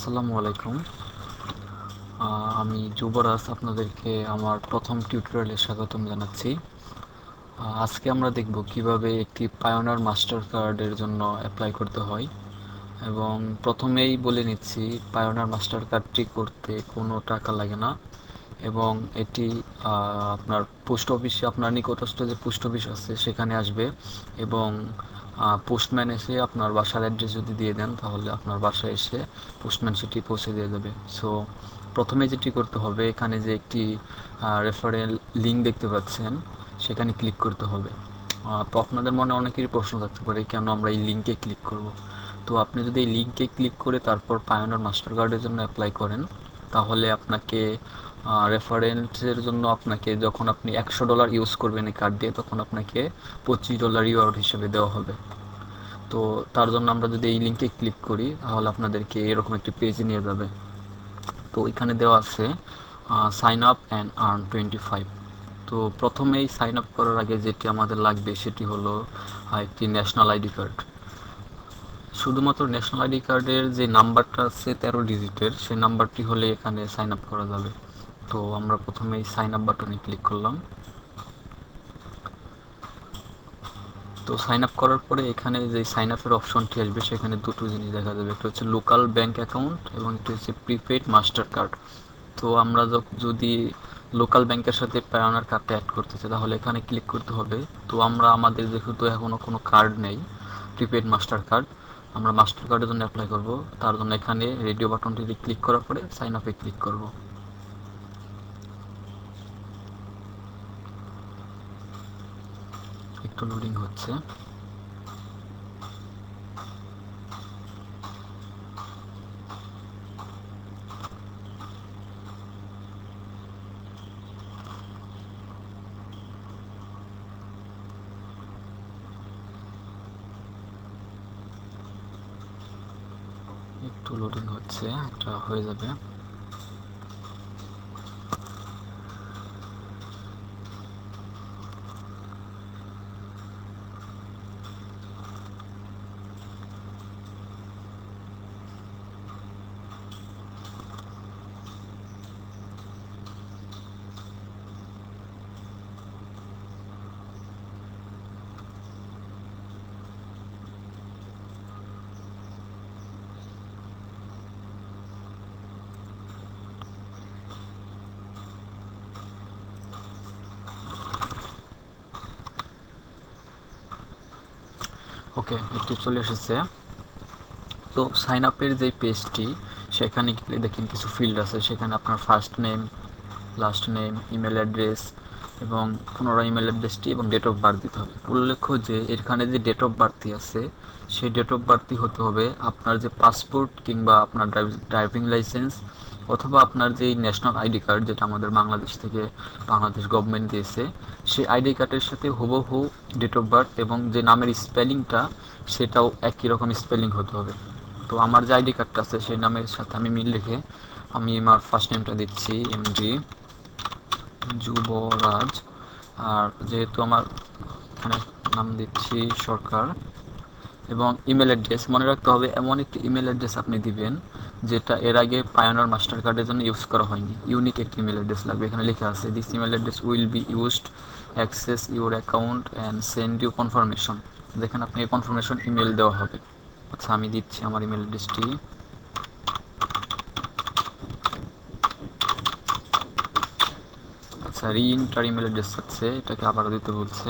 আসসালামু আলাইকুম। আমি যুবরাজ আপনাদেরকে আমার প্রথম টিউটোরিয়ালে স্বাগতম জানাচ্ছি। আজকে আমরা দেখব কিভাবে একটি পায়োনিয়ার মাস্টার কার্ডের জন্য অ্যাপ্লাই করতে হয়। এবং প্রথমেই বলে নিচ্ছি, পায়োনিয়ার মাস্টার কার্ডটি করতে কোনো টাকা লাগে না। এবং এটি আপনার পোস্ট অফিসে, আপনার নিকটস্থ যে পোস্ট অফিস আছে সেখানে আসবে। এবং পোস্টম্যান এসে আপনার বাসার অ্যাড্রেস যদি দিয়ে দেন, তাহলে আপনার বাসায় এসে পোস্টম্যান সেটি পৌঁছে দিয়ে যাবে। সো প্রথমে যেটি করতে হবে, এখানে যে একটি রেফারেল লিঙ্ক দেখতে পাচ্ছেন, সেখানে ক্লিক করতে হবে। তো আপনাদের মনে অনেকেরই প্রশ্ন থাকতে পারে, কেন আমরা এই লিঙ্কে ক্লিক করব। তো আপনি যদি এই লিঙ্কে ক্লিক করে তারপর পায়োনিয়ার মাস্টার কার্ডের জন্য অ্যাপ্লাই করেন, তাহলে আপনাকে রেফারেন্সের জন্য আপনাকে, যখন আপনি $100 ইউজ করবেন এই কার্ড দিয়ে, তখন আপনাকে $25 রিওয়ার্ড হিসেবে দেওয়া হবে। তো তার জন্য আমরা যদি এই লিঙ্কে ক্লিক করি, তাহলে আপনাদেরকে এরকম একটি পেজে নিয়ে যাবে। তো এখানে দেওয়া আছে সাইন আপ অ্যান্ড আর্ন 25। তো প্রথমেই সাইন আপ করার আগে যেটি আমাদের লাগবে সেটি হলো একটি ন্যাশনাল আইডি কার্ড। শুধুমাত্র ন্যাশনাল আইডি কার্ডের যে নাম্বারটা আছে 13 ডিজিটের, সেই নাম্বারটি হলে এখানে সাইন আপ করা যাবে। তো আমরা প্রথমেই সাইন আপ বাটনে ক্লিক করলাম। তো সাইন আপ করার পরে এখানে যে সাইন আপের অপশনটি আসবে, সেখানে দুটো জিনিস দেখা যাবে, একটা হচ্ছে লোকাল ব্যাংক অ্যাকাউন্ট এবং একটা হচ্ছে প্রিপেড মাস্টার কার্ড। তো আমরা যদি লোকাল ব্যাংকের সাথে পায়োনিয়ার কার্ডটা অ্যাড করতে চাই, তাহলে এখানে ক্লিক করতে হবে। তো আমরা, আমাদের যেহেতু এখনও কোনো কার্ড নেই, প্রিপেড মাস্টার কার্ড, আমরা মাস্টার কার্ডের জন্য অ্যাপ্লাই করব। তার জন্য এখানে রেডিও বাটনটিতে ক্লিক করার পরে সাইন আপে ক্লিক করব। একটু লোডিং হচ্ছে। একটু লোডিং হচ্ছে, এটা হয়ে যাবে। ওকে, একটু চলে এসেছে। তো সাইন আপের যে পেজটি, সেখানে গেলে দেখেন কিছু ফিল্ড আছে। সেখানে আপনার first name, last name, email address এবং পুনরায় ইমেল অ্যাড্রেসটি এবং ডেট অফ বার্থ দিতে হবে। উল্লেখ্য যে এখানে যে ডেট অফ বার্থটি আছে, সেই ডেট অফ বার্থটি হতে হবে আপনার যে পাসপোর্ট কিংবা আপনার ড্রাইভিং লাইসেন্স, অথবা আপনার যে ন্যাশনাল আইডি কার্ড, যেটা আমাদের বাংলাদেশ থেকে, বাংলাদেশ গভর্নমেন্ট দিয়েছে, সেই আইডি কার্ডের সাথে হুবহু ডেট অফ বার্থ এবং যে নামের স্পেলিংটা, সেটাও একই রকম স্পেলিং হতে হবে। তো আমার যে আইডি কার্ডটা আছে, সেই নামের সাথে আমি মিল রেখে আমি আমার ফার্স্ট নেমটা দিচ্ছি এমডি যুবরাজ। আর যেহেতু আমার এখানে নাম দিচ্ছি সরকার। এবং ইমেল অ্যাড্রেস মনে রাখতে হবে, এমন একটি ইমেল অ্যাড্রেস আপনি দিবেন যেটা এর আগে পায়োনিয়ার মাস্টার কার্ডের জন্য ইউজ করা হয়নি। ইউনিক একটি ইমেল অ্যাড্রেস লাগবে। এখানে লেখা আছে, this email address will be used access your account and send you confirmation. দেখেন, আপনি এই কনফার্মেশন ইমেল দেওয়া হবে। আচ্ছা, আমি দিচ্ছি আমার ইমেল অ্যাড্রেসটি। আচ্ছা, রিইন্টার ইমেল অ্যাড্রেস আছে, এটাকে আবারও দিতে বলছে।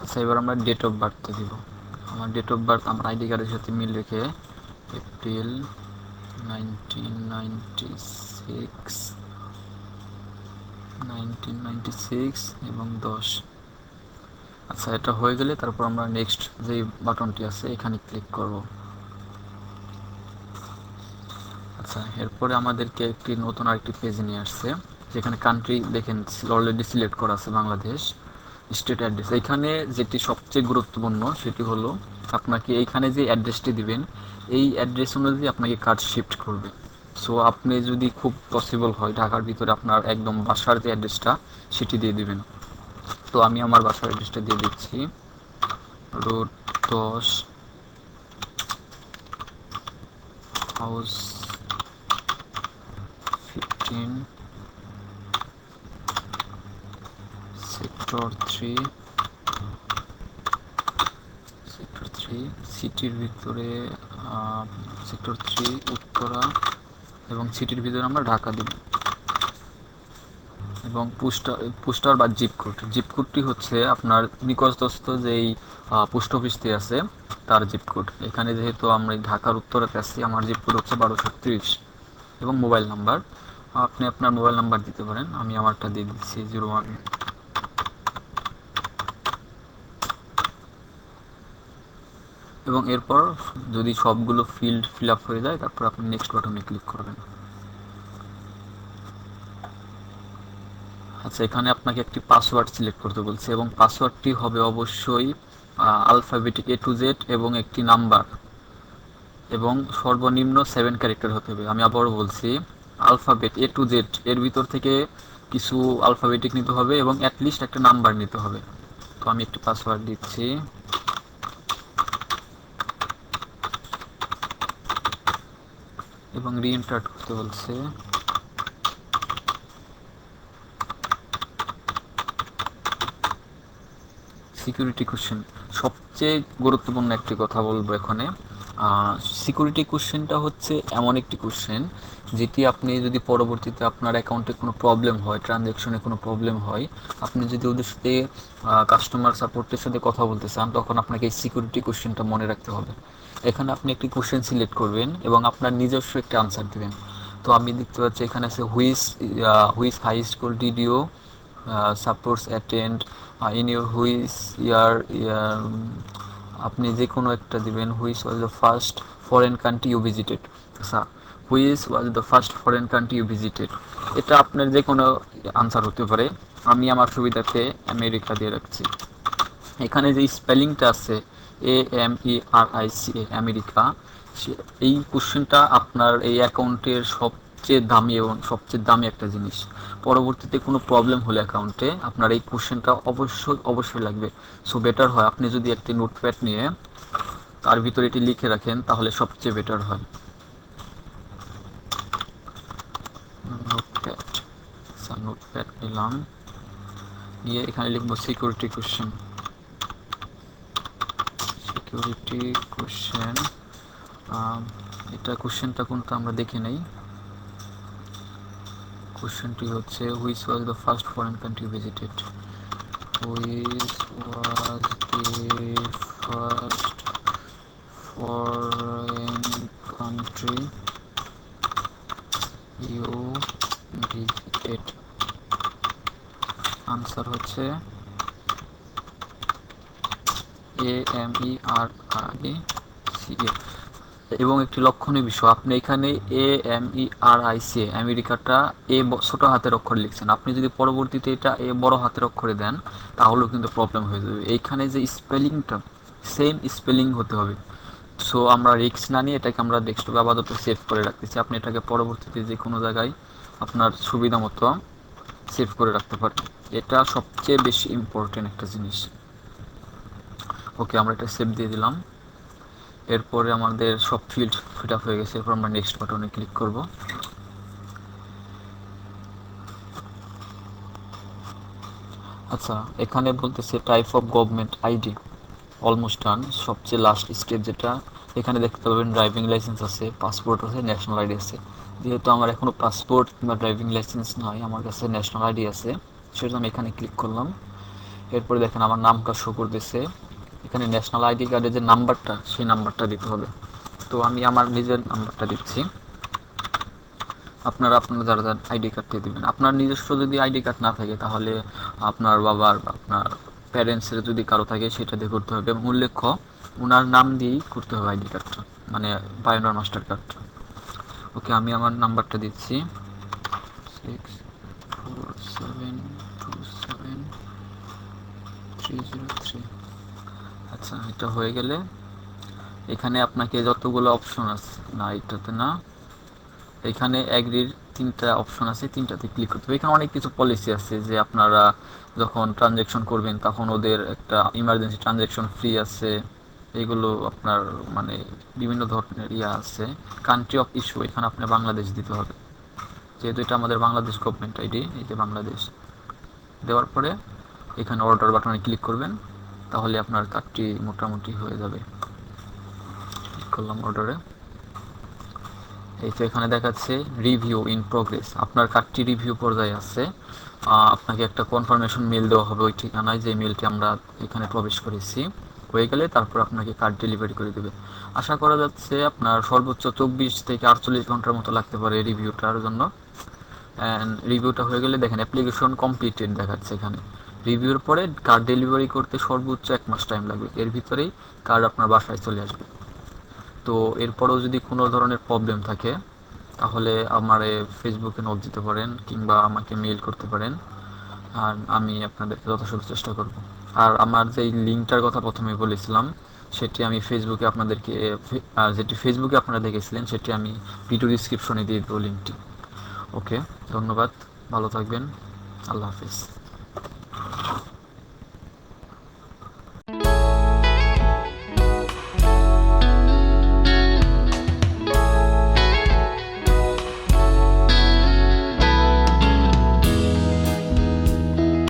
আচ্ছা, এবার আমরা ডেট অফ বার্থটা দিব। আমার ডেট অফ বার্থ আমার আইডি কার্ডের সাথে মিল রেখে এপ্রিল 1996, 1996 এবং 10। আচ্ছা, এটা হয়ে গেলে তারপর আমরা নেক্সট যে বাটনটি আছে এখানে ক্লিক করব। আচ্ছা, এরপরে আমাদেরকে একটি নতুন আরেকটি পেজে নিয়ে আসছে, যেখানে কান্ট্রি দেখেন অলরেডি সিলেক্ট করা আছে বাংলাদেশ। স্টেট অ্যাড্রেস, এখানে যেটি সবচেয়ে গুরুত্বপূর্ণ সেটি হলো, আপনাকে এইখানে যে অ্যাড্রেসটি দিবেন, এই অ্যাড্রেস অনুযায়ী আপনাকে কার্ড শিফট করবে। সো আপনি যদি খুব পসিবল হয় ঢাকার ভিতরে, আপনার একদম বাসার যে অ্যাড্রেসটা সেটি দিয়ে দিবেন। তো আমি আমার বাসার অ্যাড্রেসটা দিয়ে দিচ্ছি। রোড 10 হাউস 15 সেক্টর 3 সিটির ভিতরে সেক্টর 3 উত্তরা, এবং সিটির ভিতরে আমরা ঢাকা দেব। এবং পোস্টার বা জিপ কোডটি হচ্ছে আপনার নিকটস্থ যেই পোস্ট অফিসটি আছে তার জিপ কোড। এখানে যেহেতু আমরা ঢাকার উত্তরাতে আছি, আমার জিপ কোড হচ্ছে 1230। এবং মোবাইল নাম্বার, আপনি আপনার মোবাইল নাম্বার দিতে পারেন, আমি আমারটা দিয়ে দিচ্ছি 01। এবং এরপর যদি সবগুলো ফিল আপ হয়ে যায়, তারপর আপনি নেক্সট বাটনে ক্লিক করবেন। আচ্ছা, এখানে আপনাকে একটি পাসওয়ার্ড সিলেক্ট করতে বলছে, এবং পাসওয়ার্ডটি হবে অবশ্যই আলফাবেটিক A to Z এবং একটি নাম্বার, এবং সর্বনিম্ন 7 ক্যারেক্টার হতে হবে। আমি আবারও বলছি, আলফাবেট A to Z, এর ভিতর থেকে কিছু আলফাবেটিক নিতে হবে এবং অ্যাটলিস্ট একটা নাম্বার নিতে হবে। তো আমি একটি পাসওয়ার্ড দিচ্ছি, এবং রিএন্টার করতে বলছে। সিকিউরিটি কোশ্চেন সবচেয়ে গুরুত্বপূর্ণ একটি কথা বলবো এখানে। সিকিউরিটি কোশ্চেনটা হচ্ছে এমন একটি কোশ্চেন যেটি আপনি যদি পরবর্তীতে আপনার অ্যাকাউন্টে কোনো প্রবলেম হয়, ট্রানজ্যাকশনে কোনো প্রবলেম হয়, আপনি যদি ওদের সাথে কাস্টমার সাপোর্টের সাথে কথা বলতে চান, তখন আপনাকে এই সিকিউরিটি কোশ্চেনটা মনে রাখতে হবে। এখানে আপনি একটি কোশ্চেন সিলেক্ট করবেন এবং আপনার নিজস্ব একটি আনসার দেবেন। তো আমি দেখতে পাচ্ছি এখানে আছে which high school did you supports attend in your which year, আপনি যে কোনো একটা দিবেন। Which was the first foreign country you visited. আচ্ছা, which was the first foreign country you visited, এটা আপনার যে কোনো আনসার হতে পারে। আমি আমার সুবিধাতে আমেরিকা দিয়ে রাখছি। এখানে যে স্পেলিংটা আছে AMERICA, আমেরিকা, এই কোশ্চেনটা আপনার এই অ্যাকাউন্টের সবচেয়ে দামি এবং সবচেয়ে দামি একটা জিনিস। পরবর্তীতে কোনো প্রবলেম হলে অ্যাকাউন্টে আপনার এই কোশ্চেনটা অবশ্যই লাগবে। সো বেটার হয় আপনি যদি একটি নোটপ্যাড নিয়ে তার ভিতরে এটি লিখে রাখেন, তাহলে সবচেয়ে বেটার হয়। নোটপ্যাড, আচ্ছা নোটপ্যাড নিলাম, নিয়ে এখানে লিখবো সিকিউরিটি কোশ্চেন। সিকিউরিটি কোশ্চেন, এটা কোশ্চেনটা কোনটা আমরা দেখে নেই। কোশ্চেনটি হচ্ছে which was the first foreign country visited, which was the first foreign country you visited. Answer হচ্ছে AMERICA। এবং একটি লক্ষণীয় বিষয়, আপনি এখানে AMERICA আমেরিকাটা ছোট হাতের অক্ষরে লিখছেন। আপনি যদি পরবর্তীতে এটা বড় হাতের অক্ষরে দেন, তাহলেও কিন্তু প্রবলেম হয়ে যাবে। এইখানে যে স্পেলিংটা, সেম স্পেলিং হতে হবে। সো আমরা রিস্ক না নিয়ে এটাকে আমরা ডেস্কটপে আপাতত সেভ করে রাখতেছি। আপনি এটাকে পরবর্তীতে যে কোনো জায়গায় আপনার সুবিধা মতো সেভ করে রাখতে পারেন। এটা সবচেয়ে বেশি ইম্পর্টেন্ট একটা জিনিস। ওকে, আমরা এটা সেভ দিয়ে দিলাম। এরপরে আমাদের সব ফিল আপ হয়ে গেছে। এরপর আমরা নেক্সট বাটনে ক্লিক করব। আচ্ছা, এখানে বলতেছে type of government ID, almost done. সবচেয়ে লাস্ট স্টেপ যেটা, এখানে দেখতে পাবেন ড্রাইভিং লাইসেন্স আছে, পাসপোর্ট আছে, ন্যাশনাল আইডি আছে। যেহেতু আমার এখনও পাসপোর্ট কিংবা ড্রাইভিং লাইসেন্স নয়, আমার কাছে ন্যাশনাল আইডি আছে, সেটা আমি এখানে ক্লিক করলাম। এরপরে দেখেন আমার নামটা শো করতেছে। এখানে ন্যাশনাল আইডি কার্ডের যে নাম্বারটা, সেই নাম্বারটা দিতে হবে। তো আমি আমার নিজের নাম্বারটা দিচ্ছি। আপনারা যারা যারা আইডি কার্ড দিয়ে দেবেন। আপনার নিজস্ব যদি আইডি কার্ড না থাকে, তাহলে আপনার বাবার বা আপনার প্যারেন্টসের যদি কারো থাকে, সেটা দিয়ে করতে হবে। এবং উল্লেখ্য, ওনার নাম দিয়েই করতে হবে আইডি কার্ডটা, মানে পায়োনিয়ার মাস্টার কার্ডটা। ওকে, আমি আমার নাম্বারটা দিচ্ছি 6472730 আচ্ছা, এটা হয়ে গেলে এখানে আপনাকে যতগুলো অপশন আছে, না এটাতে না, এখানে অ্যাগ্রির 3টা অপশন আছে, 3টাতে ক্লিক করতে হবে। এখানে অনেক কিছু পলিসি আছে, যে আপনারা যখন ট্রানজ্যাকশন করবেন তখন ওদের একটা ইমার্জেন্সি ট্রানজ্যাকশন ফ্রি আছে, এইগুলো আপনার মানে বিভিন্ন ধরনের ইয়া আছে। কান্ট্রি অফ ইস্যু, এখানে আপনি বাংলাদেশ দিতে হবে, যেহেতু এটা আমাদের বাংলাদেশ গভর্নমেন্ট আইডি। এই যে বাংলাদেশ দেওয়ার পরে এখানে অর্ডার বাটনে ক্লিক করবেন, তাহলে আপনার কার্ডটি মোটামুটি হয়ে যাবে। ক্লিক করলাম অর্ডারে। এই তো এখানে দেখাচ্ছে রিভিউ ইন প্রোগ্রেস, আপনার কার্ডটি রিভিউ পর্যায়ে আছে। আপনাকে একটা কনফার্মেশন মেল দেওয়া হবে ওই ঠিকানায়, যে মেলটি আমরা এখানে প্রবেশ করেছি। হয়ে গেলে তারপর আপনাকে কার্ড ডেলিভারি করে দেবে। আশা করা যাচ্ছে আপনার সর্বোচ্চ 24 থেকে 48 ঘন্টার মতো লাগতে পারে রিভিউটার জন্য। অ্যান্ড রিভিউটা হয়ে গেলে দেখেন অ্যাপ্লিকেশন কমপ্লিটেড দেখাচ্ছে এখানে। রিভিউর পরে কার্ড ডেলিভারি করতে সর্বোচ্চ 1 মাস টাইম লাগবে, এর ভিতরেই কার্ড আপনার বাসায় চলে আসবে। তো এরপরেও যদি কোনো ধরনের প্রবলেম থাকে তাহলে আমার ফেসবুকে নোট দিতে পারেন কিংবা আমাকে মেইল করতে পারেন, আর আমি আপনাদেরকে যথাসাধ্য চেষ্টা করব। আর আমার যে লিঙ্কটার কথা প্রথমে বলেছিলাম, সেটি আমি ফেসবুকে আপনাদেরকে, যেটি ফেসবুকে আপনারা দেখেছিলেন সেটি আমি ভিডিও ডিসক্রিপশনে দিয়ে দেবো লিঙ্কটি। ওকে, ধন্যবাদ, ভালো থাকবেন, আল্লাহ হাফিজ।